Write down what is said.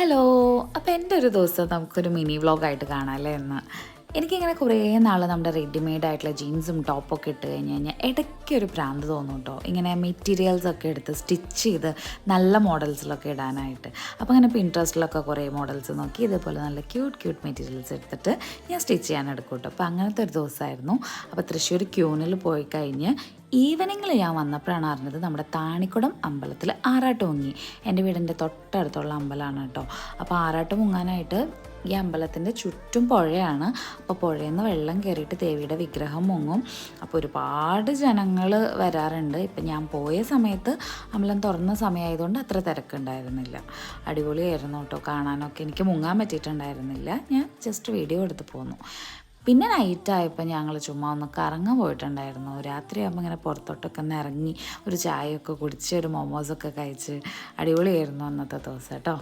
Hello. അപ്പോൾ എൻ്റെ ഒരു ദിവസം നമുക്കൊരു മിനി വ്ളോഗായിട്ട് കാണാമല്ലേ എന്ന്. എനിക്കിങ്ങനെ കുറേ നാൾ നമ്മുടെ റെഡിമെയ്ഡ് ആയിട്ടുള്ള ജീൻസും ടോപ്പൊക്കെ ഇട്ട് കഴിഞ്ഞ് കഴിഞ്ഞാൽ ഇടയ്ക്കൊരു ഭ്രാന്ത് തോന്നും കേട്ടോ. ഇങ്ങനെ മെറ്റീരിയൽസൊക്കെ എടുത്ത് സ്റ്റിച്ച് ചെയ്ത് നല്ല മോഡൽസിലൊക്കെ ഇടാനായിട്ട്. അപ്പോൾ അങ്ങനെ പിൻട്രസ്റ്റിലൊക്കെ കുറേ മോഡൽസ് നോക്കി ഇതേപോലെ നല്ല ക്യൂട്ട് മെറ്റീരിയൽസ് എടുത്തിട്ട് ഞാൻ സ്റ്റിച്ച് ചെയ്യാൻ എടുക്കും കേട്ടോ. അപ്പോൾ അങ്ങനത്തെ ഒരു ദിവസമായിരുന്നു. അപ്പോൾ തൃശ്ശൂർ ക്യൂനിൽ പോയി കഴിഞ്ഞ് ഈവനിങ്ങിൽ ഞാൻ വന്നപ്പോഴാണ് അറിഞ്ഞത് നമ്മുടെ താണിക്കുടം അമ്പലത്തിൽ ആറാട്ട് മുങ്ങി. എൻ്റെ വീടിൻ്റെ തൊട്ടടുത്തുള്ള അമ്പലമാണ് കേട്ടോ. അപ്പോൾ ആറാട്ട് മുങ്ങാനായിട്ട് ഈ അമ്പലത്തിൻ്റെ ചുറ്റും പുഴയാണ്. അപ്പോൾ പുഴയിൽ നിന്ന് വെള്ളം കയറിയിട്ട് ദേവിയുടെ വിഗ്രഹം മുങ്ങും. അപ്പോൾ ഒരുപാട് ജനങ്ങൾ വരാറുണ്ട്. ഇപ്പം ഞാൻ പോയ സമയത്ത് അമ്പലം തുറന്ന സമയമായതുകൊണ്ട് അത്ര തിരക്കുണ്ടായിരുന്നില്ല. അടിപൊളിയായിരുന്നു കേട്ടോ കാണാനൊക്കെ. എനിക്ക് മുങ്ങാൻ പറ്റിയിട്ടുണ്ടായിരുന്നില്ല. ഞാൻ ജസ്റ്റ് വീഡിയോ എടുത്ത് പോന്നു. പിന്നെ നൈറ്റായപ്പോൾ ഞങ്ങൾ ചുമ്മാ ഒന്ന് കറങ്ങാൻ പോയിട്ടുണ്ടായിരുന്നു. രാത്രിയാകുമ്പോൾ ഇങ്ങനെ പുറത്തോട്ടൊക്കെ ഒന്ന് ഇറങ്ങി ഒരു ചായയൊക്കെ കുടിച്ച് ഒരു മൊമോസൊക്കെ കഴിച്ച് അടിപൊളിയായിരുന്നു അന്നത്തെ ദിവസം കേട്ടോ.